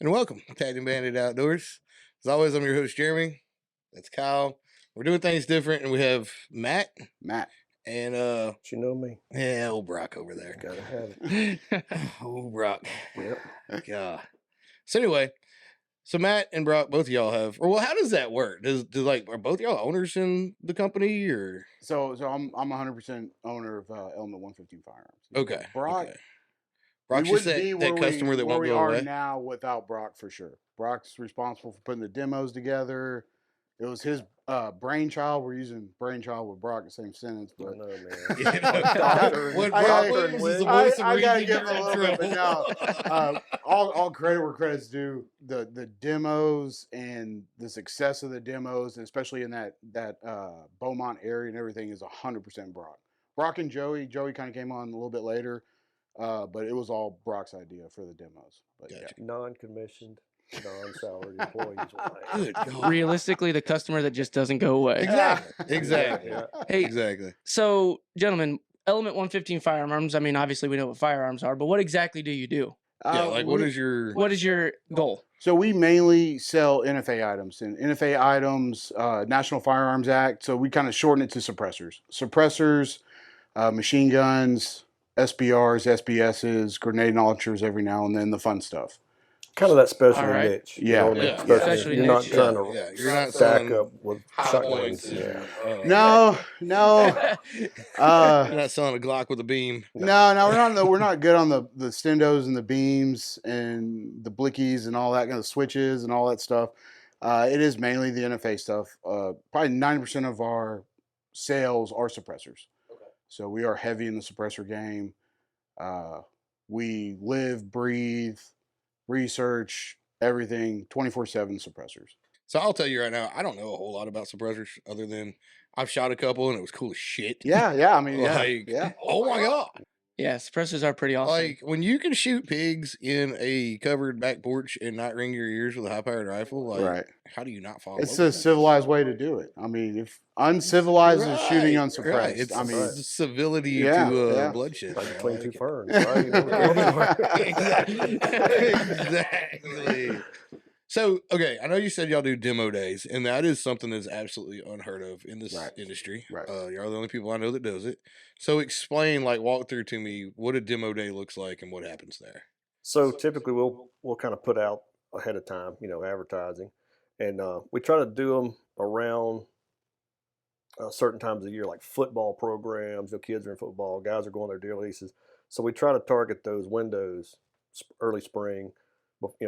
And welcome to Tag Team Bandit Outdoors. As always, I'm your host, Jeremy. That's Kyle. We're doing things different, and we have Matt Matt. and But you know me. yeah, old Brock over there. Gotta have it. Old Brock. Yep. God. So anyway, so Matt and Brock, both of y'all have, or well, how does that work? Are both y'all owners in the company, or So I'm 100% owner of Element 115 Firearms. okay, Brock. okay. Brock's just that customer that where won't we go are away. now without Brock for sure. Brock's responsible for putting the demos together. It was his brainchild. We're using brainchild with Brock, the same sentence, I but know, man. What I Brock gotta- Williams is the voice of I gotta reason give him a you're in little bit, but trouble. all credit where credit's due. The demos and the success of the demos, and especially in that Beaumont area and everything, is 100% Brock. Brock and Joey. Joey kind of came on a little bit later, but it was all Brock's idea for the demos. But Gotcha. Non-commissioned, non-salaried employees. Good God. Realistically, the customer that just doesn't go away. Exactly. Yeah. Hey, Exactly. so gentlemen, Element 115 Firearms. I mean, obviously we know what firearms are, but what exactly do you do? Yeah, like what is your What is your goal? So we mainly sell NFA items, and NFA items, National Firearms Act. So we kind of shorten it to suppressors, machine guns, SBRs, SBSs, grenade launchers every now and then, the fun stuff. Kind of that specialty All right. niche. Yeah. Yeah. Specialty You're not niche. trying to Yeah, you're not stack selling up with hot shotguns. points. Yeah. No, You're not selling a Glock with a beam. no, we're not good on the stendos and the beams and the blickies and all that kind of switches and all that stuff. It is mainly the NFA stuff. Probably 90% of our sales are suppressors. Okay. So we are heavy in the suppressor game. We live, breathe, research everything 24/7 suppressors. So I'll tell you right now, I don't know a whole lot about suppressors other than I've shot a couple and it was cool as shit. Yeah. I mean, yeah. Oh my God. Yeah, suppressors are pretty awesome. Like when you can shoot pigs in a covered back porch and not ring your ears with a high powered rifle, like Right. how do you not fall? It's over a that? civilized way to do it. I mean, if uncivilized is shooting Right, unsuppressed. right. It's I mean, civility Yeah, to yeah. bloodshed. Like man. between I two like it. ferns, right? You never go anywhere. Exactly. So, okay, I know you said y'all do demo days, and that is something that's absolutely unheard of in this Right. industry. Right. You're the only people I know that does it. So, explain, walk through to me what a demo day looks like and what happens there. So typically we'll kind of put out ahead of time, advertising, and we try to do them around certain times of the year, like football programs. Kids are in football, guys are going their deer leases. So we try to target those windows, early spring.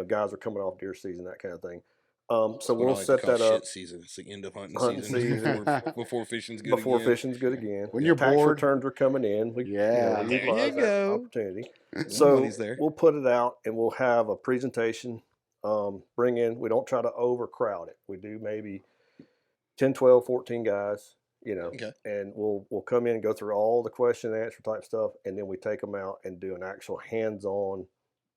Guys are coming off deer season, that kind of thing. So What I we'll like to set call that up shit season. It's the end of hunting Hunting season, season. before fishing's good before again. fishing's good again. When you're Tax bored. returns are coming in. We Yeah. we There you utilize that go. opportunity. The So money's there. we'll put it out and we'll have a presentation. Bring in. We don't try to overcrowd it. We do maybe 10, 12, 14 guys. Okay. And we'll come in and go through all the question and answer type stuff, and then we take them out and do an actual hands-on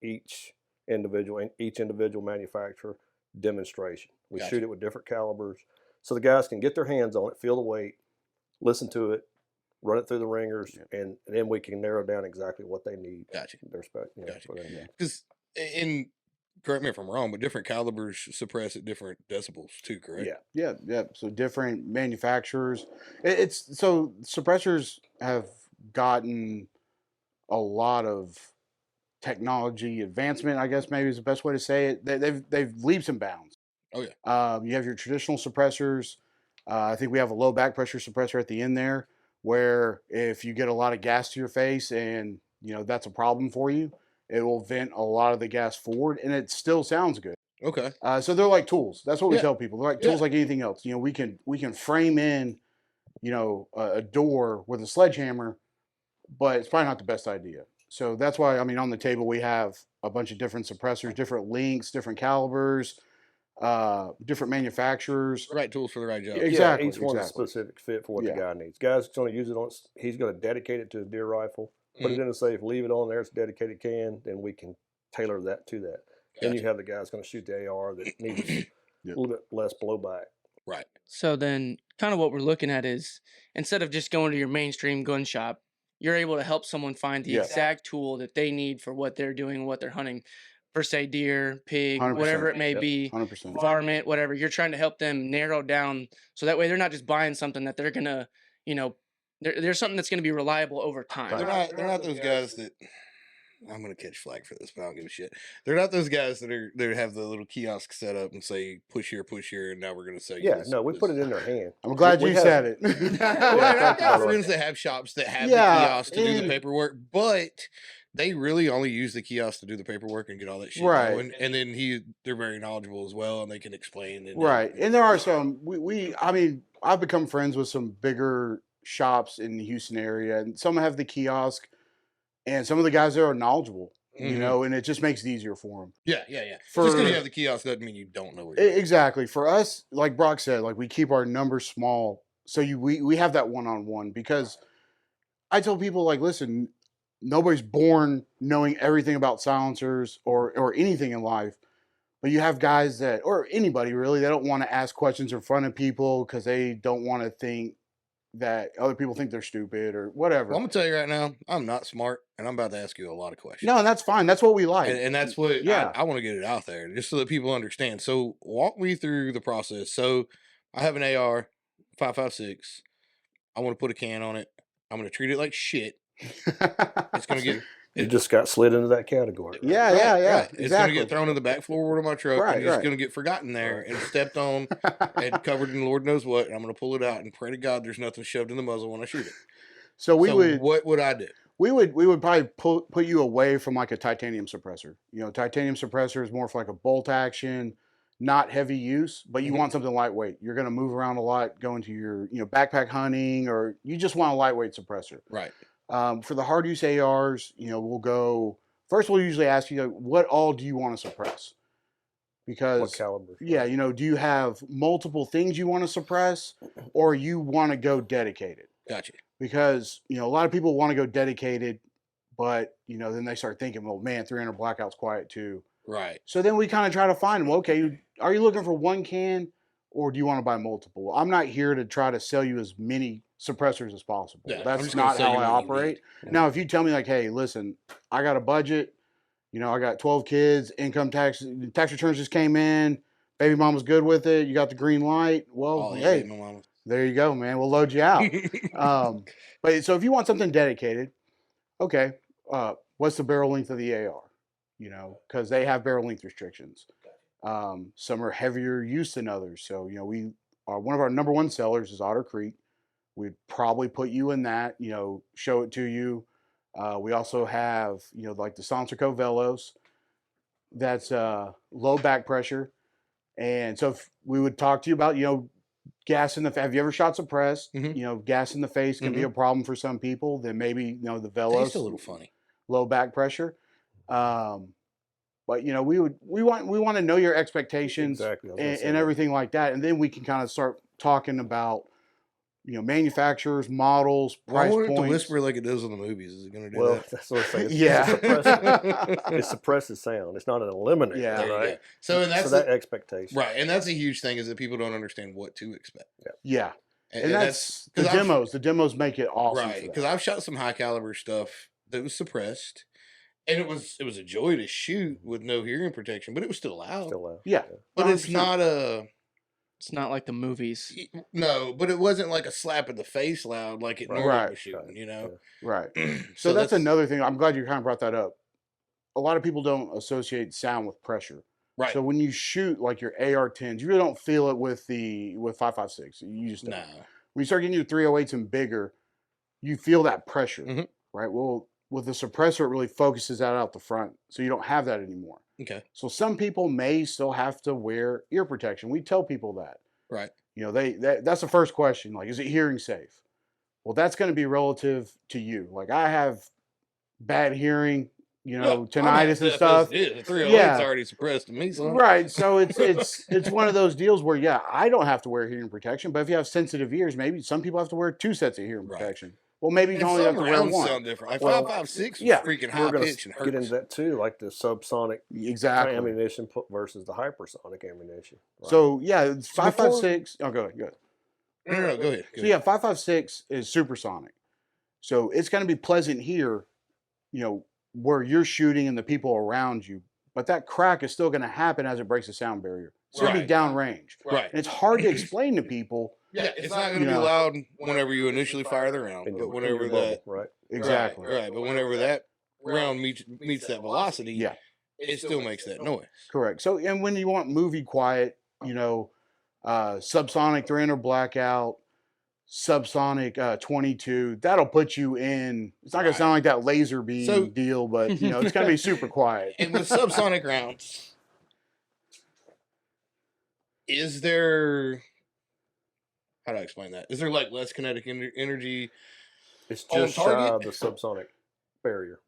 each individual manufacturer demonstration. We Gotcha. shoot it with different calibers, so the guys can get their hands on it, feel the weight, listen to it, run it through the ringers, and then we can narrow down exactly what they need. Gotcha. Their spec, Gotcha. for them. Because, correct me if I'm wrong, but different calibers suppress at different decibels too, correct? Yeah. Yeah. So different manufacturers. It's so suppressors have gotten a lot of technology advancement. I guess maybe is the best way to say it. They've leaps and bounds. Oh yeah. You have your traditional suppressors. I think we have a low back pressure suppressor at the end there, where if you get a lot of gas to your face and that's a problem for you, it will vent a lot of the gas forward, and it still sounds good. Okay. So they're like tools. That's what we Yeah. tell people. They're like tools like anything else. We can frame in, a door with a sledgehammer, but it's probably not the best idea. So that's why, on the table we have a bunch of different suppressors, different lengths, different calibers, different manufacturers. The right tools for the right job. Exactly. Each one's a exactly. specific fit for what Yeah. the guy needs. Guy's going to use it on. He's going to dedicate it to his deer rifle. Put it in a safe. Leave it on there. It's a dedicated can. Then we can tailor that to that. Then you Gotcha. have the guy that's going to shoot the AR that needs a Yep. little bit less blowback. Right. So then kind of what we're looking at is instead of just going to your mainstream gun shop, you're able to help someone find the Yeah. exact tool that they need for what they're doing, what they're hunting. for say deer, pig, 100%. whatever it may Yep. be, 100%. varmint, whatever. You're trying to help them narrow down so that way they're not just buying something that they're gonna, you know, there's something that's gonna be reliable over time. They're not those guys that I'm gonna catch flag for this, but I don't give a shit. They're not those guys that have the little kiosk set up and say push here, and now we're gonna sell you. Yeah, this, no, we this. put it in their hand. I'm glad We you have- said it. Well, and thank I've you, got by the way. friends that have shops that have Yeah, the kiosk to do the and- paperwork, but they really only use the kiosk to do the paperwork and get all that shit Right. going. And then they're very knowledgeable as well, and they can explain. And Right. And there are some, I mean, I've become friends with some bigger shops in the Houston area, and some have the kiosk, and some of the guys there are knowledgeable, you Mhm. know, and it just makes it easier for them. Yeah. Just For- because you have the kiosk doesn't mean you don't know what you're doing. Exactly. For us, like Brock said, like we keep our numbers small. So we have that one-on-one, because I tell people, like, listen, nobody's born knowing everything about silencers or anything in life. But you have guys that, or anybody really, they don't want to ask questions in front of people because they don't want to think that other people think they're stupid or whatever. Well, I'm gonna tell you right now, I'm not smart, and I'm about to ask you a lot of questions. No, and that's fine. That's what we like. And that's what Yeah. I want to get it out there just so that people understand. So walk me through the process. So I have an AR 5.56. I want to put a can on it. I'm going to treat it like shit. It's going to get You just got slid into that category. Yeah, yeah, yeah. It's going to Exactly. get thrown in the back floorboard of my truck, Right, and it's right. going to get forgotten there and stepped on and covered in Lord knows what. And I'm going to pull it out and pray to God there's nothing shoved in the muzzle when I shoot it. So we So would what would I do? we would probably put you away from like a titanium suppressor. You know, titanium suppressor is more for like a bolt action, not heavy use, but you Mhm. want something lightweight. You're going to move around a lot, going to your backpack hunting, or you just want a lightweight suppressor. Right. For the hard use ARs, we'll go first. We'll usually ask you, like, what all do you want to suppress? Because What caliber? yeah, do you have multiple things you want to suppress, or you want to go dedicated? Gotcha. Because a lot of people want to go dedicated, but then they start thinking, well, man, 300 blackout's quiet too. Right. So then we kind of try to find them. Okay, are you looking for one can, or do you want to buy multiple? I'm not here to try to sell you as many suppressors as possible. Yeah, I'm That's just gonna not sell how you I what you need. operate. Yeah. Now, if you tell me like, hey, listen, I got a budget, I got 12 kids, income tax returns just came in, baby mama's good with it, you got the green light. Well, Oh, yeah, hey, baby mama. there you go, man. We'll load you out. But so if you want something dedicated, okay, what's the barrel length of the AR? Because they have barrel length restrictions. Some are heavier use than others. So we one of our number one sellers is Otter Creek. We'd probably put you in that. Show it to you. We also have like the Silencer Co. Velos. That's low back pressure, and so if we would talk to you about gas in the. Have you ever shot suppressed? Mhm. Gas in the face can be a problem for some people. Then maybe the Velos Tastes a little funny. low back pressure. But we want to know your expectations Exactly. I was gonna say and that. everything like that, and then we can kind of start talking about manufacturers, models, I price want it to points. whisper like it does on the movies. Is it going to do Well, that? that's what I'm saying. Yeah. It suppresses sound. It's not an eliminator, Yeah. There you go. right? So and that's so that the- expectation. right, and that's a huge thing is that people don't understand what to expect. Yeah, and that's the 'cause I've- demos. The demos make it awesome. right for because that. I've shot some high caliber stuff that was suppressed, and it was a joy to shoot with no hearing protection, but it was still loud. Still loud. Yeah. but it's 100%. not a It's not like the movies. no, but it wasn't like a slap in the face loud like it Right. normally Right. was shooting. Yeah. Right. So that's another thing. I'm glad you kind of brought that up. A lot of people don't associate sound with pressure. right. So when you shoot like your AR-10s, you really don't feel it with 5.56. You just don't. No, When you start getting your 308s and bigger, you feel that pressure, Mhm. right? Well, with the suppressor, it really focuses that out the front, so you don't have that anymore. okay, So some people may still have to wear ear protection. We tell people that. right. That's the first question. Like, is it hearing safe? Well, that's going to be relative to you. Like, I have bad hearing, tinnitus and stuff. The 308's Yeah. already suppressed to me, son. Right. So it's one of those deals where I don't have to wear hearing protection, but if you have sensitive ears, maybe some people have to wear 2 sets of hearing Right. protection. Well, maybe you And can only have some to wear rounds one. sound different. Like Well, 5.56 is yeah, freaking We're high going pitch and to get hurts. into that too, like the subsonic Exactly. ammunition versus the hypersonic ammunition. right? So yeah, it's 5.56. Oh, go ahead. No, go ahead. So yeah, 5.56 is supersonic. So it's going to be pleasant here, where you're shooting and the people around you. but that crack is still going to happen as it breaks the sound barrier. It's going to be Right. downrange. Right. And it's hard to explain to people. Yeah, it's not going to You be know. loud whenever you initially fire the round, in but your whenever bubble, that right? Exactly. right, but whenever that round meets that velocity, Yeah. it still makes that noise. Correct. So, and when you want movie quiet, you know, subsonic 300 blackout, subsonic 22, that'll put you in. It's not going Right. to sound like that laser beam So- deal, but you know, it's going to be super quiet. And with subsonic rounds, is there? How do I explain that? Is there like less kinetic energy? It's On just shy target? of the subsonic barrier.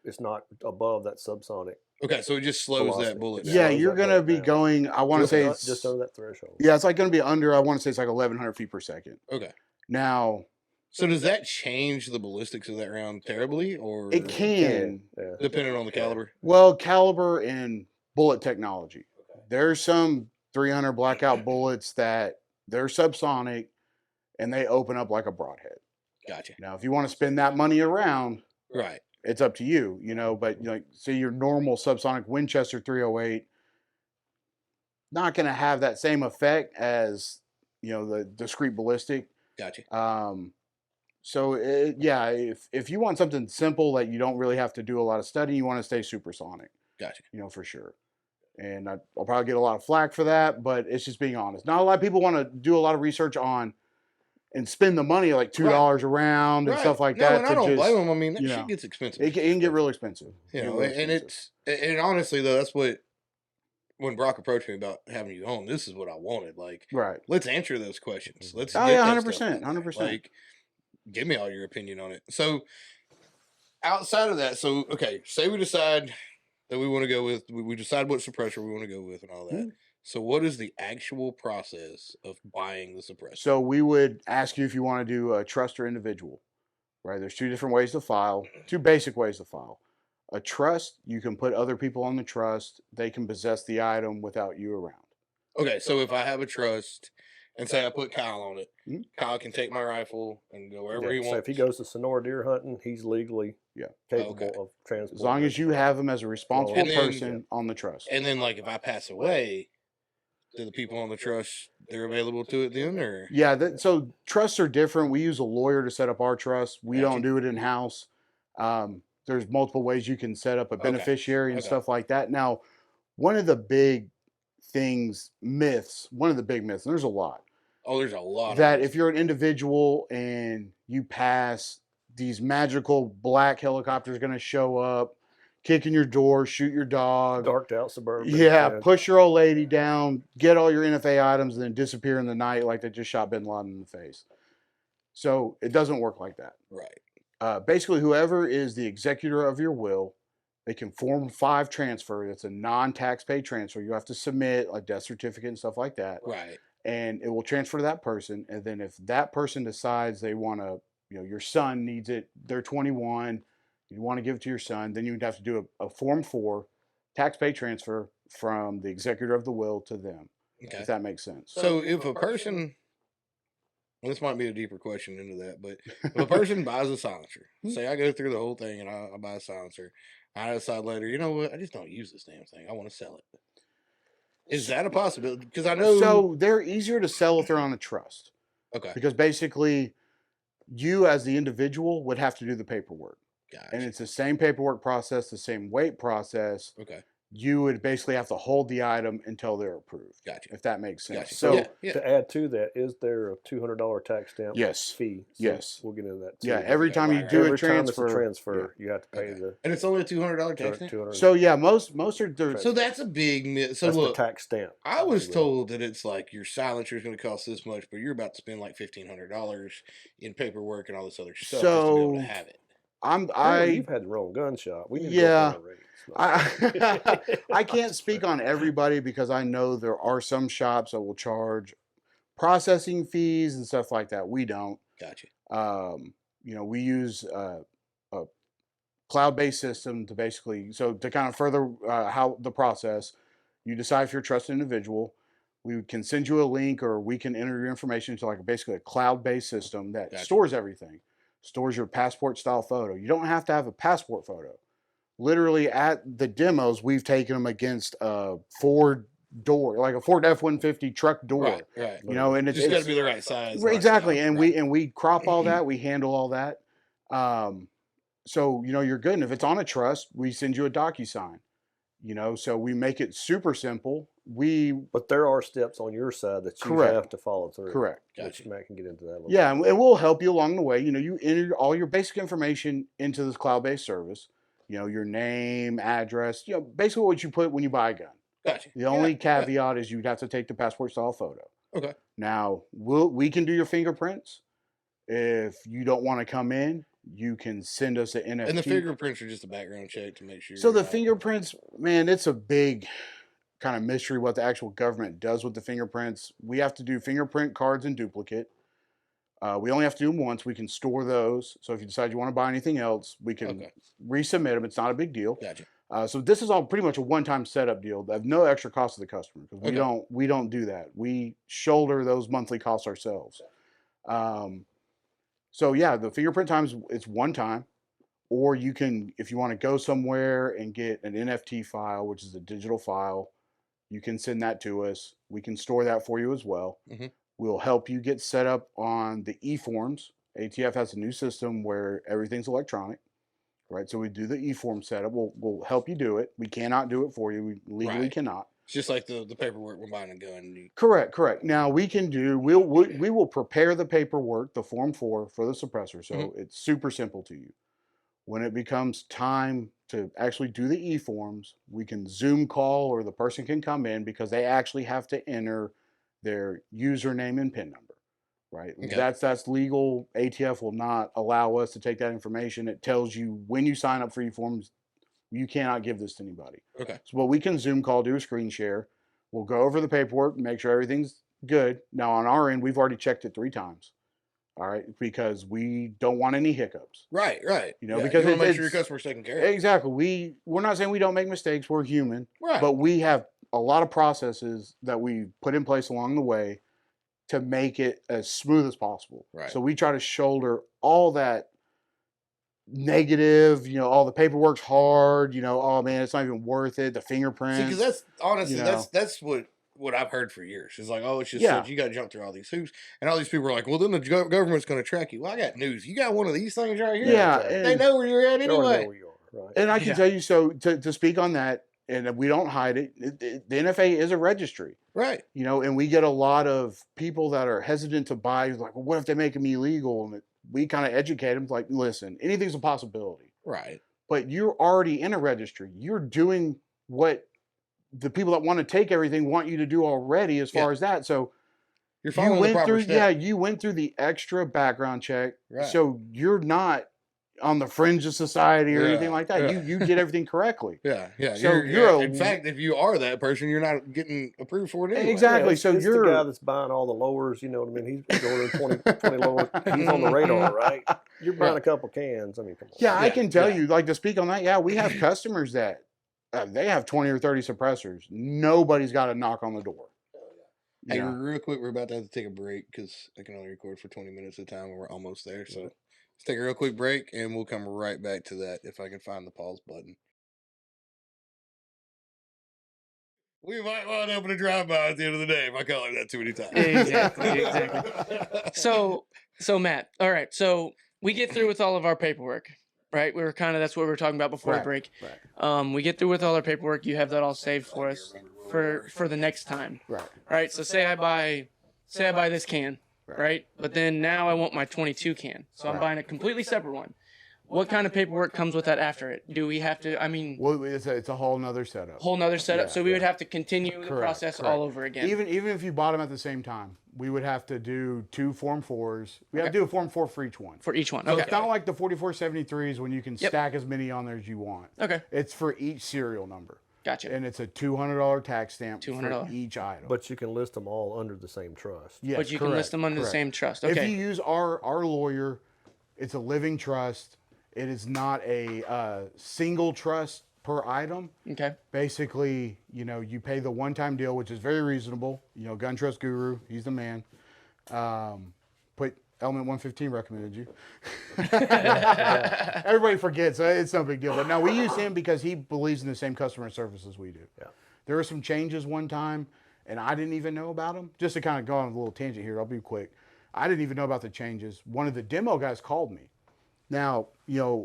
It's not above that subsonic. Okay, so it just slows Velocity. that bullet. Yeah, Yeah, slows you're that going to bullet be down. going, I want to say it's just under that threshold. yeah, it's like going to be under, I want to say it's like 1,100 feet per second. Okay. Now, So does that change the ballistics of that round terribly, or it can, Yeah. depending on the caliber? well, caliber and bullet technology. There's some 300 blackout bullets that they're subsonic and they open up like a broadhead. Gotcha. Now, if you want to spend that money around, Right. it's up to you, you know, but you know, like, say your normal subsonic Winchester 308, not going to have that same effect as, you know, the discrete ballistic. Gotcha. So yeah, if you want something simple that you don't really have to do a lot of study, you want to stay supersonic, Gotcha. you know, for sure. And I'll probably get a lot of flack for that, but it's just being honest. Not a lot of people want to do a lot of research on and spend the money like $2 a round and stuff like no, that. and I don't blame them. I mean, that you shit know, gets expensive. It can get real expensive. You Get know, real and expensive. and honestly though, that's what when Brock approached me about having you on, this is what I wanted. Like, Right. let's answer those questions. Let's Oh, get yeah, that 100%, stuff out there. 100%. Like, give me all your opinion on it. So, outside of that, so okay, say we decide that we want to go with, we decide what suppressor we want to go with and all that. Mhm. So, what is the actual process of buying the suppressor? So we would ask you if you want to do a trust or individual, right? There's two different ways to file, two basic ways to file. A trust, you can put other people on the trust. They can possess the item without you around. Okay, so if I have a trust and say I put Kyle on it, Mhm. Kyle can take my rifle and go wherever he So wants. if he goes to Sonora deer hunting, he's legally Yeah. capable Okay. of transporting. As long as you have them as a responsible And then- person on the trust. And then, like, if I pass away, do the people on the trust, they're available to it then, or? Yeah, so trusts are different. We use a lawyer to set up our trust. We Gotcha. don't do it in house. There's multiple ways you can set up a Okay, beneficiary and okay. stuff like that. Now, one of the big myths, and there's a lot, Oh, there's a lot that of if you're an individual and you pass, these magical black helicopters going to show up, kick in your door, shoot your dog. darked out suburban. Yeah, push your old lady down, get all your NFA items, and then disappear in the night like they just shot Bin Laden in the face. So it doesn't work like that. right. Basically, whoever is the executor of your will, they can form 5 transfer. That's a non-tax pay transfer. You have to submit like death certificate and stuff like that, Right. and it will transfer to that person. And then if that person decides they want to, you know, your son needs it, they're 21, you want to give it to your son, then you would have to do a Form 4 tax pay transfer from the executor of the will to them, Okay. if that makes sense. So if a person, this might be a deeper question into that, but if a person buys a silencer, say I go through the whole thing and I buy a silencer, I decide later, you know what, I just don't use this damn thing. I want to sell it. Is that a possibility? Because I know. So they're easier to sell if they're on a trust, Okay. because basically you as the individual would have to do the paperwork. Gotcha. And it's the same paperwork process, the same weight process. Okay. You would basically have to hold the item until they're approved, Gotcha. if that makes sense. Gotcha. So yeah. To add to that, is there a $200 tax stamp Yes. fee? So Yes. We'll get into that too. yeah, every Yeah, time you right, do Every a time it's transfer. a transfer, you have to pay Okay. the And it's only a $200 tax stamp? 200. So yeah, most are there. So that's a big myth. So that's look, the tax stamp. I was if you will. told that it's like your silencer is going to cost this much, but you're about to spend like $1,500 in paperwork and all this other stuff just to be able to So, have it. Apparently you've had the wrong gun shop. We need to Yeah. go up our rates. I can't speak on everybody because I know there are some shops that will charge processing fees and stuff like that. We don't. Gotcha. You know, we use a cloud-based system to basically, so to kind of further how the process, you decide if you're a trusted individual. We can send you a link, or we can enter your information into like basically a cloud-based system that Gotcha. stores everything, stores your passport style photo. You don't have to have a passport photo. As literally at the demos, we've taken them against a Ford door, like a Ford F-150 truck door. Right, right. You know, and Just got to it's be the right size. right, right exactly, style. and Right. we crop all that, we handle all that. So you know you're good, and if it's on a trust, we send you a DocuSign. You know, so we make it super simple. But there are steps on your side that you Correct. have to follow through. Correct. Which Gotcha. Matt can get into that a little Yeah, bit. and we'll help you along the way. You know, you enter all your basic information into this cloud-based service. You know, your name, address, you know, basically what you put when you buy a gun. Gotcha. The only Yeah, caveat is you'd have to take the passport style photo. Okay. Now, we can do your fingerprints. If you don't want to come in, you can send us an NFT. And the fingerprints are just a background check to make sure. So you're the right. fingerprints, man, it's a big kind of mystery what the actual government does with the fingerprints. We have to do fingerprint cards in duplicate. We only have to do them once. We can store those. So if you decide you want to buy anything else, we can Okay. resubmit them. It's not a big deal. Gotcha. So this is all pretty much a one-time setup deal. They have no extra cost to the customer because Okay. we don't do that. We shoulder those monthly costs ourselves. So yeah, the fingerprint times it's one time, or you can, if you want to go somewhere and get an NFT file, which is a digital file, you can send that to us. We can store that for you as well. Mhm. We'll help you get set up on the e-forms. ATF has a new system where everything's electronic, right? So we do the e-form setup. We'll help you do it. We cannot do it for you. We legally Right. cannot. It's just like the paperwork when buying a gun. Correct. Now we can do. We will prepare the paperwork, the Form 4 for the suppressor. So it's super simple to you. When it becomes time to actually do the e-forms, we can Zoom call or the person can come in because they actually have to enter their username and PIN number, right? Okay. That's legal. ATF will not allow us to take that information. It tells you when you sign up for e-forms, you cannot give this to anybody. Okay. So what we can Zoom call, do a screen share. We'll go over the paperwork, make sure everything's good. Now on our end, we've already checked it 3 times. All right, because we don't want any hiccups. Right. You know, Yeah, because you want to make sure your it's customer's taken care of. exactly. We're not saying we don't make mistakes. We're human, Right. but we have a lot of processes that we put in place along the way to make it as smooth as possible. Right. So we try to shoulder all that negative, you know, all the paperwork's hard, you know, oh man, it's not even worth it. The fingerprints. See, because that's honestly you know. that's what I've heard for years. It's like, oh, it's just Yeah. such, you got to jump through all these hoops, and all these people are like, well, then the government's going to track you. Well, I got news. You got one of these things right here. Yeah, They and- know where you're at They already know anyway. where you are, right? And I can Yeah. tell you, so to speak on that, and we don't hide it, the NFA is a registry, Right. you know, and we get a lot of people that are hesitant to buy, like, well, what if they make them illegal? And we kind of educate them, like, listen, anything's a possibility, Right. but you're already in a registry. You're doing what the people that want to take everything want you to do already as far Yeah. as that. So You're you following the went proper through, steps. yeah, you went through the extra background check. Right. So you're not on the fringe of society or anything Yeah, like that. yeah. You did everything correctly. Yeah. So You're you're in fact, if you are that person, you're not getting approved for it anyway. Exactly. it's, So it's you're the guy that's buying all the lowers. You know what I mean? He's ordering 20 lowers. He's on the radar, right? You're buying Yeah. a couple cans. I mean, come on. Yeah, I Yeah, can tell yeah. you, like to speak on that. Yeah, we have customers that they have 20 or 30 suppressors. Nobody's got to knock on the door. Hey, You know? real quick, we're about to have to take a break because I can only record for 20 minutes at a time and we're almost there. So let's take a real quick break and we'll come right back to that if I can find the pause button. We might wind up in a drive-by at the end of the day if I call it that too many times. Exactly. So Matt, all right. So we get through with all of our paperwork, right? We were that's what we were talking about before the Right, break. right. We get through with all our paperwork. You have that all saved for us for the next time, Right. right? So say I buy this can, Right. right? But then now I want my 22 can, so I'm Right. buying a completely separate one. What kind of paperwork comes with that after it? Do we have to? I mean, Well, it's a whole nother setup. whole nother setup. Yeah, so we would yeah. have to continue the Correct, process correct. all over again. Even if you bought them at the same time, we would have to do 2 Form 4s. We have to do a Form 4 for each one. for each one. So Okay. it's not like the 4473s when you can Yep. stack as many on there as you want. Okay. It's for each serial number. Gotcha. And it's a $200 tax stamp $200. for each item. But you can list them all under the same trust. yes, But you can correct, list them under the correct. same trust. If Okay. you use our lawyer, it's a living trust. It is not a single trust per item. Okay. Basically, you know, you pay the one-time deal, which is very reasonable. You know, Gun Trust Guru, he's the man. Put Element 115 recommended you. Everybody forgets. It's no big deal. But no, we use him because he believes in the same customer service as we do. Yeah. There were some changes one time, and I didn't even know about them. Just to kind of go on a little tangent here, I'll be quick. I didn't even know about the changes. One of the demo guys called me. Now,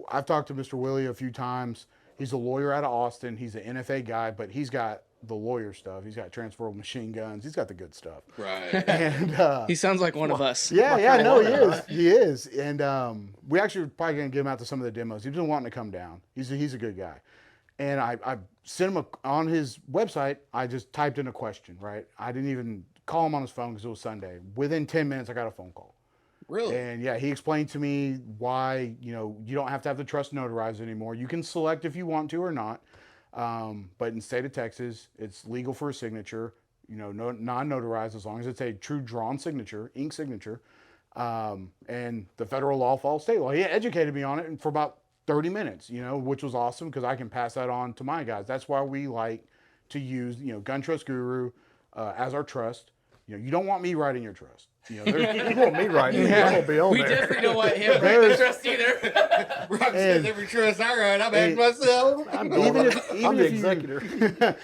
I've talked to Mr. Willie a few times. He's a lawyer out of Austin. He's an NFA guy, but he's got the lawyer stuff. He's got transferable machine guns. He's got the good stuff. Right. And He sounds like one of us. yeah, no, he is. He is. And we actually are probably going to get him out to some of the demos. He's been wanting to come down. He's a good guy. And I sent him on his website, I just typed in a question, right? I didn't even call him on his phone because it was Sunday. Within 10 minutes, I got a phone call. Really? And yeah, he explained to me why, you don't have to have the trust notarized anymore. You can select if you want to or not. But in the state of Texas, it's legal for a signature, no, non-notarized, as long as it's a true drawn signature, ink signature. And the federal law follows state law. He educated me on it for about 30 minutes, which was awesome because I can pass that on to my guys. That's why we like to use, Gun Trust Guru as our trust. You don't want me writing your trust. You want me writing? Yeah. I'm gonna be on We there. definitely don't want him writing the trust either. Rob says every trust I write, I'm adding myself. I'm Even the if you- executor.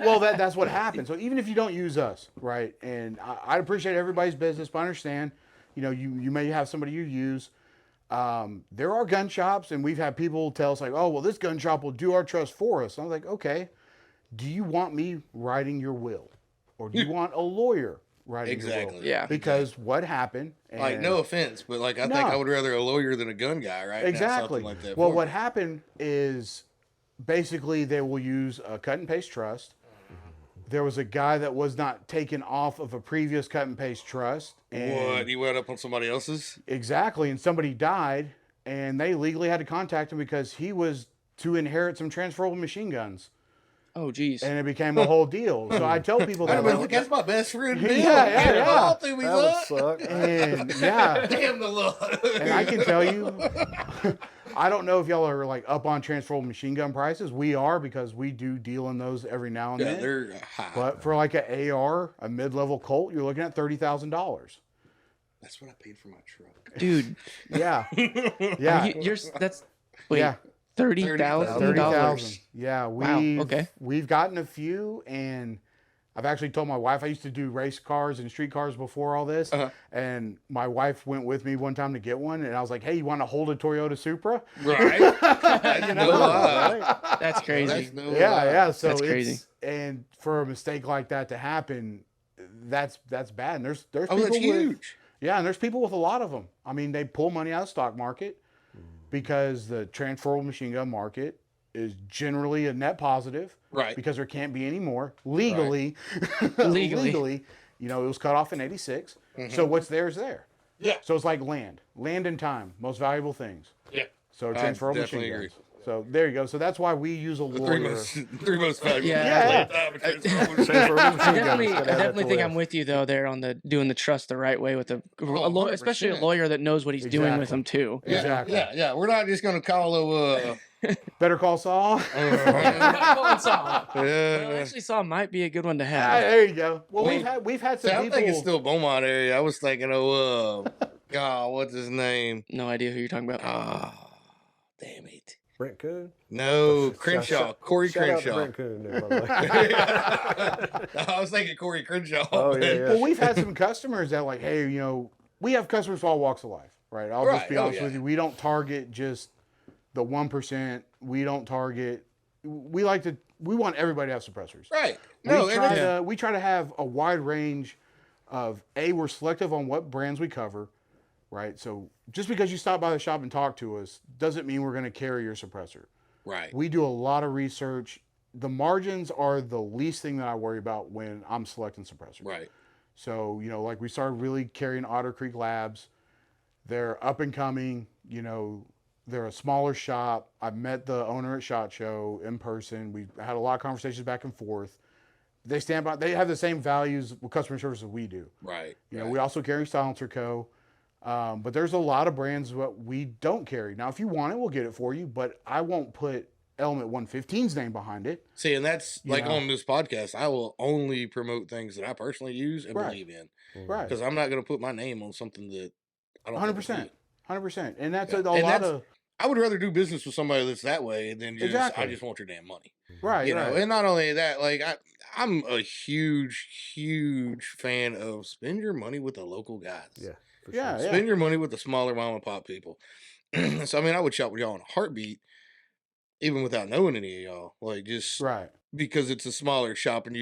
Well, that's what happens. So even if you don't use us, right? And I appreciate everybody's business, but I understand, you may have somebody you use. There are gun shops, and we've had people tell us like, oh, well, this gun shop will do our trust for us. I'm like, okay, do you want me writing your will, or do you want a lawyer writing your will? Exactly. Yeah. Because what happened? Like, no offense, but I think I would rather a lawyer than a gun guy, right? Exactly. Now, something like that Well, for what me. happened is basically they will use a cut and paste trust. There was a guy that was not taken off of a previous cut and paste trust. And What? He went up on somebody else's? Exactly. And somebody died, and they legally had to contact him because he was to inherit some transferable machine guns. Oh, geez. And it became a whole deal. So I tell people I that. was like, that's my best friend, Bill. Yeah, Get it yeah. all to me, That would son. suck. And yeah. Damn the law. And I can tell you, I don't know if y'all are up on transferable machine gun prices. We are, because we do deal in those every now and Yeah, then. they're high. But for an AR, a mid-level Colt, you're looking at $30,000. That's what I paid for my truck. Dude, Yeah, yeah, that's wait, yeah. $30,000. $30,000. Yeah, Wow, okay. We've gotten a few, and I've actually told my wife, I used to do race cars and street cars before all this, and my wife went with me one time to get one, and I was like, hey, you want to hold a Toyota Supra? Right. That's no lie. That's crazy. That's no Yeah, lie. yeah. So That's crazy. And for a mistake like that to happen, that's bad. And there's Oh, people that's with, huge. yeah, and there's people with a lot of them. I mean, they pull money out of the stock market because the transferable machine gun market is generally a net positive, Right. because there can't be any more legally. Legally. It was cut off in '86. So what's there is there. Yeah. So it's like land and time, most valuable things. Yeah. So transferable definitely machine agree. guns. So there you go. So that's why we use a Three lawyer. most valuable. Yeah. Yeah. I definitely think I'm with you though there on the doing the trust the right way with especially a 100%. lawyer that knows what he's doing with Exactly. them too. Exactly. Yeah. We're not just gonna call Better call Saul. yeah. Actually, Saul might be a good one to Ah, have. there you go. Well, Wait. we've had some I'm people. thinking still Beaumont area. I was thinking, God, what's his name? No idea who you're talking about. Ah, damn it. Brent Coon. No, Crenshaw. Corey Shout out to Crenshaw. Brent Coon there, by the way. I was thinking Corey Crenshaw. Oh, yeah, yeah. Well, we've had some customers that like, hey, we have customers from all walks of life, right? I'll just be Right. Oh, honest yeah. with you. We don't target just the 1%. We don't target. We want everybody to have suppressors. Right. No, We try to have a wide range of we're selective on what brands we cover, right? So just because you stop by the shop and talk to us doesn't mean we're going to carry your suppressor. right. We do a lot of research. The margins are the least thing that I worry about when I'm selecting suppressors. Right. So, like we started really carrying Otter Creek Labs. They're up and coming, they're a smaller shop. I've met the owner at SHOT Show in person. We've had a lot of conversations back and forth. They stand by, they have the same values with customer service as we do. Right. We also carry Silencer Co. But there's a lot of brands that we don't carry. Now, if you want it, we'll get it for you, but I won't put Element 115's name behind it. See, and that's like know. on this podcast, I will only promote things that I personally use and Right. believe in. Right. Because I'm not going to put my name on something that I don't think it's 100%. good. 100%. And that's Yeah. a And lot that's- of I would rather do business with somebody that's that way than just Exactly. I just want your damn money. right, You know, right. and not only that, like I'm a huge fan of spend your money with the local guys. Yeah. For Yeah, sure. yeah. Spend your money with the smaller mom and pop people. So I mean, I would shop with y'all in a heartbeat, even without knowing any of y'all. Like just Right. because it's a smaller shop, and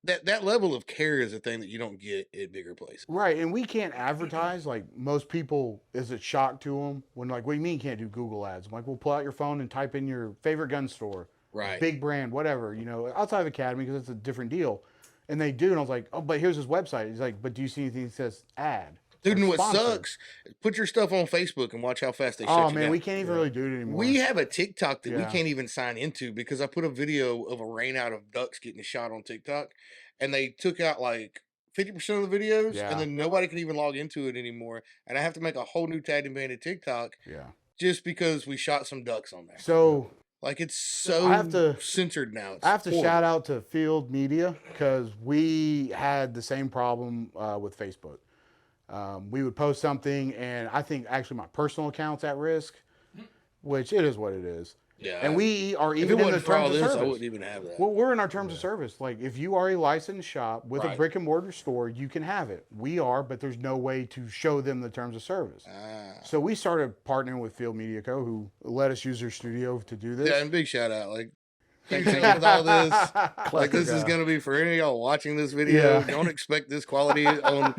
that level of care is a thing that you don't get at bigger places. Right, and we can't advertise like most people. Is it shock to them when like, what do you mean you can't do Google ads? I'm like, well, pull out your phone and type in your favorite gun store, Right. big brand, whatever, you know, outside of Academy because it's a different deal. And they do, and I was like, oh, but here's his website. He's like, but do you see anything that says ad? Dude, or and what sponsor? sucks, put your stuff on Facebook and watch how fast they shut Oh you man, down. we can't even really do it anymore. We have a TikTok that we Yeah. can't even sign into because I put a video of a rain out of ducks getting shot on TikTok, and they took out like 50% of the videos, Yeah. and then nobody can even log into it anymore. And I have to make a whole new Tag and Bandit TikTok Yeah. just because we shot some ducks on there. So Like it's so I have to- censored now. It's I have to horrible. shout out to Field Media because we had the same problem with Facebook. We would post something, and I think actually my personal account's at risk, which it is what it is. Yeah. And we are if it even in the wasn't for all terms of this, I service. wouldn't even have that. Well, we're in our terms of service. Like, if you are a licensed shop with a Right. brick and mortar store, you can have it. We are, but there's no way to show them the terms of service. Ah. So we started partnering with Field Media Co., who let us use their studio to do this. Yeah, and big shout out. Like, thanks with all this. Like Clever this is guy. gonna be for any of y'all watching this video. Yeah. Don't expect this quality on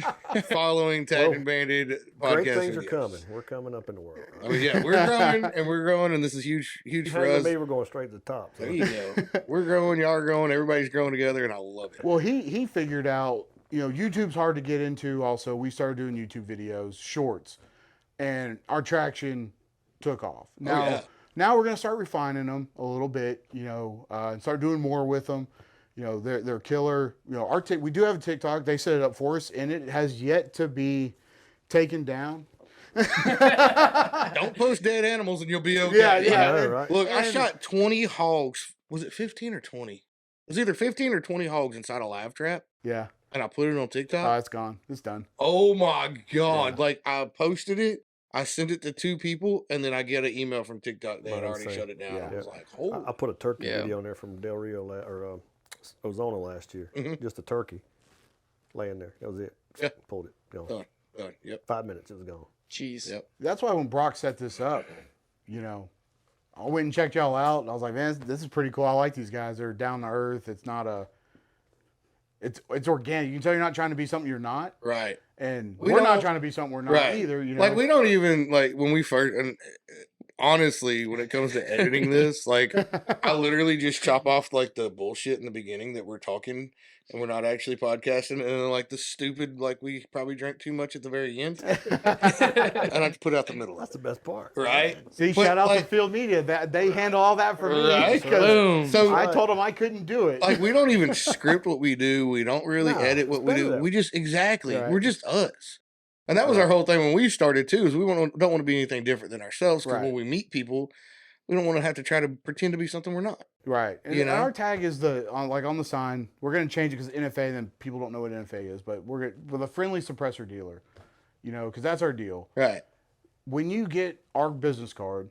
following Tag Well, and Banded podcast. Great things are videos. coming. We're coming up in the world. I mean, yeah, we're growing and we're growing, and this is huge You for hang with us. me, we're going straight to the top. So. There you go. We're growing, y'all are growing, everybody's growing together, and I love it. Well, he figured out, you know, YouTube's hard to get into. Also, we started doing YouTube videos, shorts, and our traction took off. Now, yeah. now we're gonna start refining them a little bit, you know, and start doing more with them. You know, they're killer. You know, we do have a TikTok. They set it up for us, and it has yet to be taken down. Don't post dead animals, and you'll be okay. Yeah, I yeah. know, and- right? Look, I And- shot 20 hogs. Was it 15 or 20? It was either 15 or 20 hogs inside a live trap, Yeah. and I put it on TikTok. It's gone. It's done. Oh my God. Yeah. Like, I posted it, I sent it to 2 people, and then I get an email from TikTok. They had Right, already same. shut it down. Yeah. I was like, I oh. put a turkey Yeah. video on there from Del Rio or Ozona last year. Mhm. Just a turkey laying there. That was it. Yeah. Pulled it. You know, Done. Yep. 5 minutes, it was gone. Jeez. Yep. That's why when Brock set this up, you know, I went and checked y'all out. And I was like, man, this is pretty cool. I like these guys. They're down to earth. It's not it's organic. You can tell you're not trying to be something you're not. Right. And We we're not don't- trying to be something we're not Right. either. You know, Like, we don't even, like, when we first, and honestly, when it comes to editing this, like, I literally just chop off, like, the bullshit in the beginning that we're talking and we're not actually podcasting. And then, like, the stupid, like, we probably drank too much at the very end. And I have to put out the middle of That's it. the best part. Right? See, But, shout out to like- Field Media. That they handle all that for me. Right? 'cause Boom. So, I told them I couldn't do it. like, we don't even script what we do. We don't really No, edit it's what we better do. that We just, exactly. Right. We're just us. And that was our whole thing when we started, too, is we don't want to be anything different than ourselves. Because Right. when we meet people, we don't want to have to try to pretend to be something we're not. Right. And You know? our tag is on the sign. We're going to change it because NFA, and then people don't know what NFA is, but we're a friendly suppressor dealer, you know, because that's our deal. Right. When you get our business card,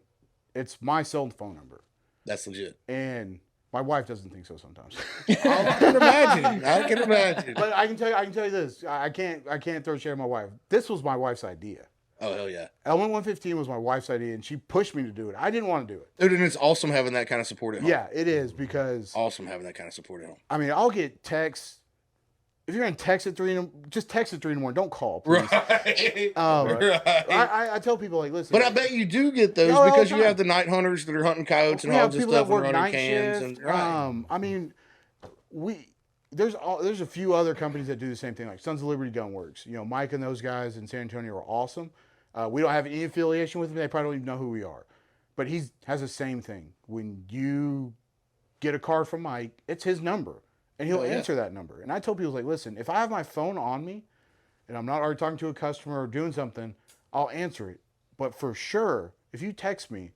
it's my cell phone number. That's legit. And my wife doesn't think so sometimes. I can imagine. I can imagine. But I can tell you this. I can't throw shade at my wife. This was my wife's idea. Oh, hell yeah. Element 115 was my wife's idea, and she pushed me to do it. I didn't want to do it. Dude, and it's awesome having that kind of support at home. Yeah, it is because Awesome having that kind of support at home. I mean I'll get texts. If you're gonna text at 3 in the just text at 3 in the morning. Don't call, please. Right. Right. Right. I tell people like, listen. But I bet you do get those Yeah, all the because you time. have the night hunters that are hunting coyotes and we have hogs and people that stuff and work running night cans. shift. And, right. I mean, there's a few other companies that do the same thing, like Sons of Liberty Gun Works. You know, Mike and those guys in San Antonio are awesome. We don't have any affiliation with them. They probably don't even know who we are. But he has the same thing. When you get a card from Mike, it's his number, and he'll Oh, yeah. answer that number. And I tell people like, listen, if I have my phone on me, and I'm not already talking to a customer or doing something, I'll answer it. But for sure, if you text me,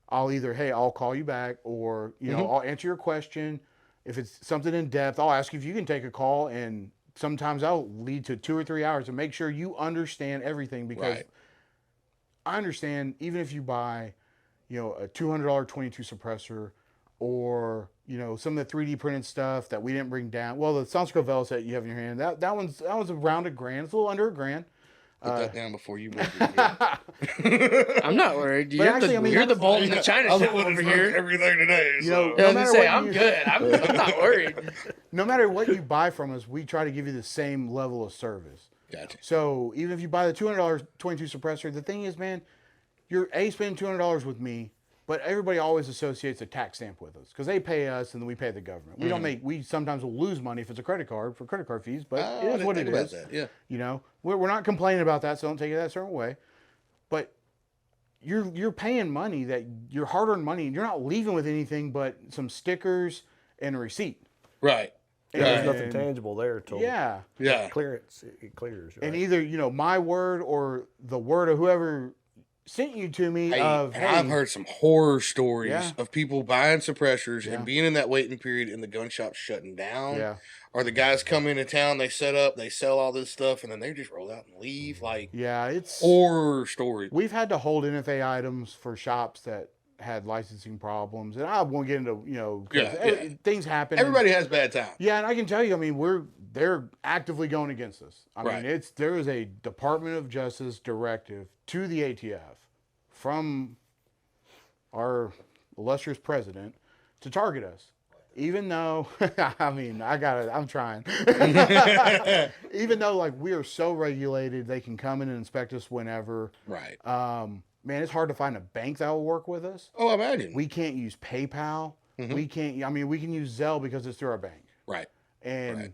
I'll either, hey, I'll call you back, or, you know, I'll answer your question. If it's something in depth, I'll ask you if you can take a call, and sometimes I'll lead to 2 or 3 hours to make sure you understand everything because Right. I understand even if you buy, a $200 22 suppressor, or some of the 3D printed stuff that we didn't bring down. Well, the Soundscope Velos that you have in your hand, that one's around $1,000. It's a little under $1,000. Put that down before you break it. I'm not worried. But You're actually, I mean, you're the that's- bolt in the China I'm the shop one over that's broke here. everything today. You know, So. Yeah, I was No gonna matter say, what I'm you- good. I'm not worried. No matter what you buy from us, we try to give you the same level of service. Gotcha. So even if you buy the $200 22 suppressor, the thing is, man, you're spending $200 with me, but everybody always associates a tax stamp with us because they pay us and then we pay the government. We sometimes will lose money if it's a credit card for credit card fees, but Oh, I it is didn't what think it about is. that, yeah. We're not complaining about that, so don't take it that certain way. But you're paying money, that your hard-earned money, and you're not leaving with anything but some stickers and a receipt. Right. And- There's Right. nothing tangible there till Yeah. Yeah. clearance. It clears. Right? And either, my word or the word of whoever sent you to me Hey, of, and I've heard some horror stories Yeah. of people buying suppressors Yeah. and being in that waiting period and the gun shop shutting down. Yeah. Or the guys come into town, they set up, they sell all this stuff, and then they just roll out and leave. Like Yeah, it's horror stories. we've had to hold NFA items for shops that had licensing problems, and I won't get into 'cause Yeah. things happen. Everybody has bad times. Yeah, and I can tell you, I mean, they're actively going against us. I Right. mean, there is a Department of Justice directive to the ATF from our illustrious president to target us. Even though, I mean, I'm trying. Even though, like, we are so regulated, they can come in and inspect us whenever. Right. Man, it's hard to find a bank that will work with us. Oh, imagine. We can't use PayPal. We can't. I mean, we can use Zelle because it's through our bank. Right. And Right.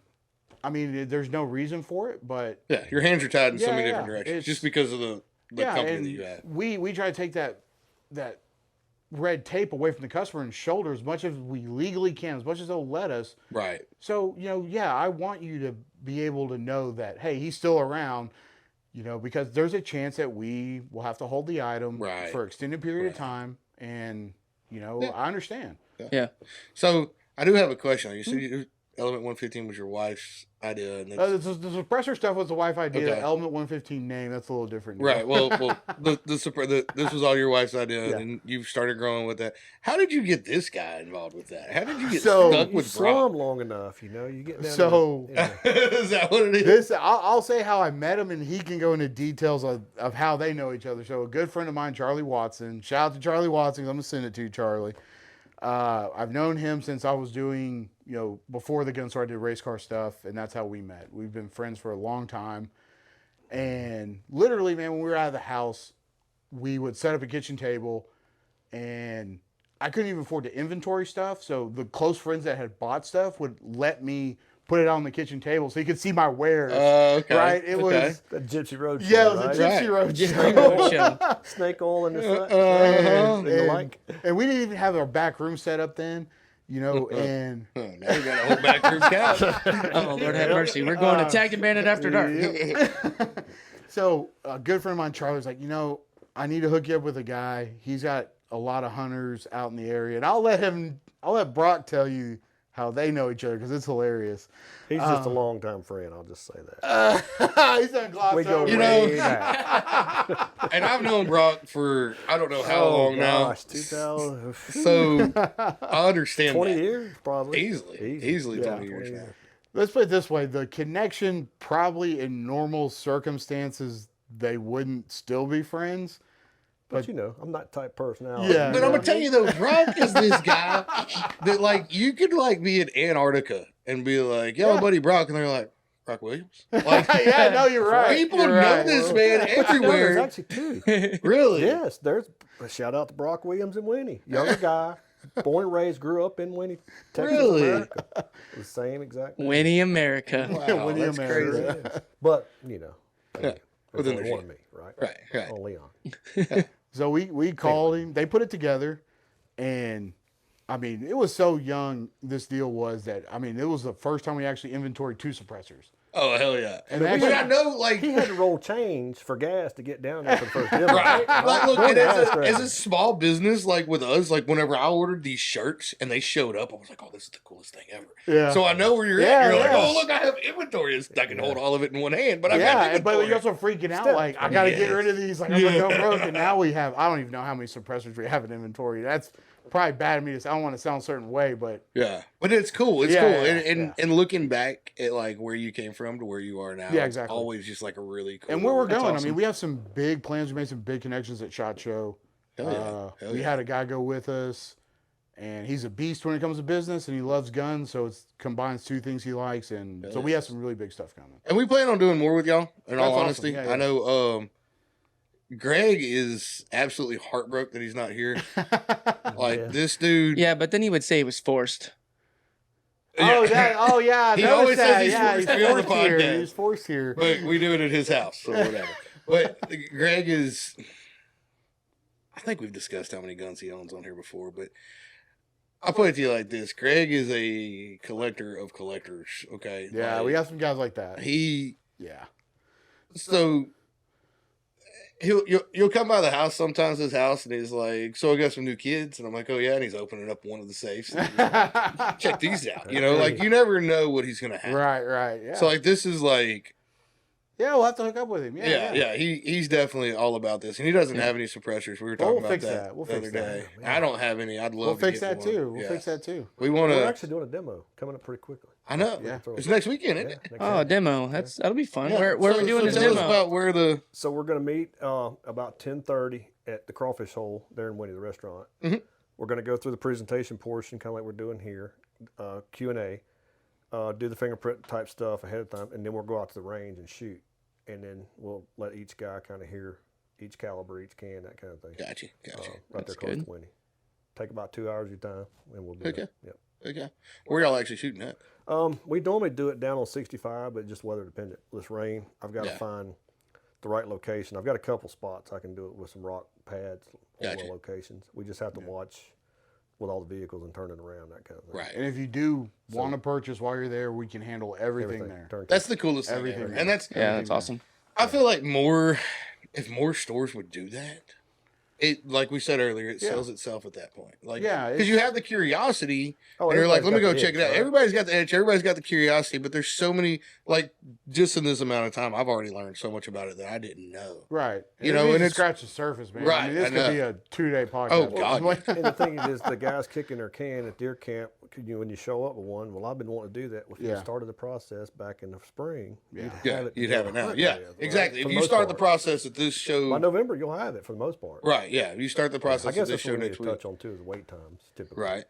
I mean, there's no reason for it, but Yeah, your hands are tied in so Yeah, many yeah. different directions It's- just because of the company and that you have. we try to take that red tape away from the customer and shoulder as much as we legally can, as much as they'll let us. Right. So, I want you to be able to know that, hey, he's still around, because there's a chance that we will have to hold the item Right. for an extended period of Right. time. And, Yeah. I understand. Yeah. So I do have a question. You said Element 115 was your wife's idea, and it's, The suppressor stuff was the wife idea. Okay. The Element 115 name, that's a little different. now. right. Well, this was all your wife's idea, Yeah. and you've started growing with that. How did you get this guy involved with that? How did you get So- stuck You with saw Brock? him long enough, you get down. So- Is that what it is? This I'll say how I met him, and he can go into details of how they know each other. So a good friend of mine, Charlie Watson. Shout out to Charlie Watson. I'm gonna send it to you, Charlie. I've known him since I was doing, before the gun store, I did race car stuff, and that's how we met. We've been friends for a long time. And literally, man, when we were out of the house, we would set up a kitchen table, and I couldn't even afford to inventory stuff. So the close friends that had bought stuff would let me put it on the kitchen table so he could see my wares. Okay. Right? It okay. was, That Gypsy Road. yeah, it show, was a right? Gypsy Road Gypsy show. Road show. Snake oil in the front. Uh-huh. And the like. And we didn't even have our back room set up then, and Oh, now you got a whole back room couch. Oh, Lord have mercy. We're going to Tag and Bandit after dark. so a good friend of mine, Charlie, was like, I need to hook you up with a guy. He's got a lot of hunters out in the area, and I'll let Brock tell you how they know each other because it's hilarious. He's just a longtime friend. I'll just say that. He's done gloss We go over. You know- way back. And I've known Brock for I don't know how Oh, long now. gosh, 2000, So I understand 20 that. years probably. Easily Yeah, 20 years 20 now. years. Let's put it this way: the connection, probably in normal circumstances, they wouldn't still be friends. But I'm not the type personality. Yeah. But I'm gonna tell you though, Brock is this guy that like you could like be in Antarctica and be like, "Yo, Yeah. buddy Brock," and they're like, "Brock Williams." Like Yeah, no, you're right. people You're know right. this man No, everywhere. there's actually two. Really? Yes, there's a shout out to Brock Williams and Winnie. Younger guy, born and raised, grew up in Winnie, Texas, Really? America. The same exact. Winnie America. Wow, Winnie that's America. crazy. Yes. But Yeah. there's Within only the one of me, right? Right, right. Oh, Leon. So we called him. They put it together, and I mean, it was so young. This deal was that I mean, it was the first time we actually inventoried 2 suppressors. Oh hell yeah! And But actually- I know, like, He had to roll change for gas to get down there for the first demo. right? Like, look, Boy, and that was as crazy. a small business, like with us, like whenever I ordered these shirts and they showed up, I was like, oh, this is the coolest thing ever. Yeah. So I know where you're Yeah, at. You're like, yeah. oh, look, I have inventory. I can hold all of it in one hand, but I got yeah, inventory. but you're also freaking out. Still. Like, I got to get Yes. rid of these. Like, I'm gonna go broke. And now we have. I don't even know how many suppressors we have in inventory. That's probably bad of me to say. I don't want to sound a certain way, but Yeah, but it's cool. It's Yeah, cool. yeah, and yeah. and looking back at like where you came from to where you are now, Yeah, it's exactly. always just like a really cool. and where we're That's going. I awesome. mean, we have some big plans. We made some big connections at SHOT Show. Hell yeah. Hell We yeah. had a guy go with us, and he's a beast when it comes to business, and he loves guns. So it combines 2 things he likes, and Hell so we yeah. have some really big stuff coming. And we plan on doing more with y'all. In all That's awesome. honesty, Yeah, yeah. I know Greg is absolutely heartbroken that he's not here. Like Yeah. this dude. Yeah, but then he would say it was forced. Oh, yeah. I He noticed always says that. he's Yeah, forced he's to be on the forced here. podcast. He's forced here. But we do it at his house or whatever. But Greg is. I think we've discussed how many guns he owns on here before, but I'll put it to you like this: Greg is a collector of collectors. Okay. Yeah, Like, we have some guys like that. He Yeah. so you'll come by the house sometimes, his house, and he's like, "So I got some new kids," and I'm like, "Oh yeah," and he's opening up one of the safes. And he's like, check these out. You know, like you never know what he's gonna have. Right. Yeah. So like this is like yeah, we'll have to hook up with him. yeah. He's definitely all about this, and he doesn't have any suppressors. We were talking We'll about fix that, that. We'll the fix other that. day. I don't have any. I'd love We'll to fix get that one. too. We'll Yeah. fix that too. We want We're to. actually doing a demo coming up pretty quickly. I know. Yeah. It's next weekend, isn't Yeah, it? next Oh, a week. demo. That'll be fun. Yeah. Where are we doing so this tell us demo? about where the So we're going to meet about 10:30 at the Crawfish Hole there in Winnie, the restaurant. Mhm. We're going to go through the presentation portion, kind of like we're doing here, Q&A, do the fingerprint type stuff ahead of time, and then we'll go out to the range and shoot. And then we'll let each guy kind of hear each caliber, each can, that kind of thing. Gotcha. Right That's there close good. to Winnie. Take about 2 hours of your time, and we'll do Okay. it. Yep. Okay. Where y'all actually shooting at? We normally do it down on 65, but just weather dependent. This rain, I've got Yeah. to find the right location. I've got a couple spots I can do it with some rock pads on Gotcha. the locations. We just have to watch with all the vehicles and turn it around, that kind of thing. Right. And if you do want to purchase while you're there, we can handle everything there. turnkey. That's the coolest thing Everything ever. there. And that's Yeah, that's awesome. I feel like if more stores would do that, it like we said earlier, it Yeah. sells itself at that point. Like, Yeah, because you have the curiosity, Oh, and you're like, let me everybody's go got check the it out. itch, right? Everybody's got the itch, everybody's got the curiosity, but there's so many, like, just in this amount of time, I've already learned so much about it that I didn't know. Right. You it know, needs and to it's- scratch the surface, man. Right, I mean, this I could be know. a 2-day podcast. Oh, God. And the thing is, the guys kicking their can at deer camp, when you show up with one, well, I've been wanting to do that. If you Yeah. started the process back in the spring, Yeah. Yeah, you'd have it now. hunt Yeah, with, right? exactly. For If the you most start the part. process at this show, By November, you'll have it for the most part. right? Yeah, you start the process I at guess this that's show what we need next to week, touch on too is wait times, typically. right?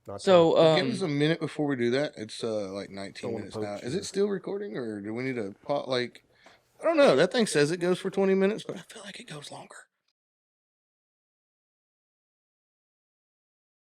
Not So, time. Give us a minute before we do that. It's like 19 Don't wanna minutes now. poach Is you. it still recording, or do we need to like? I don't know. That thing says it goes for 20 minutes, but I feel like it goes longer.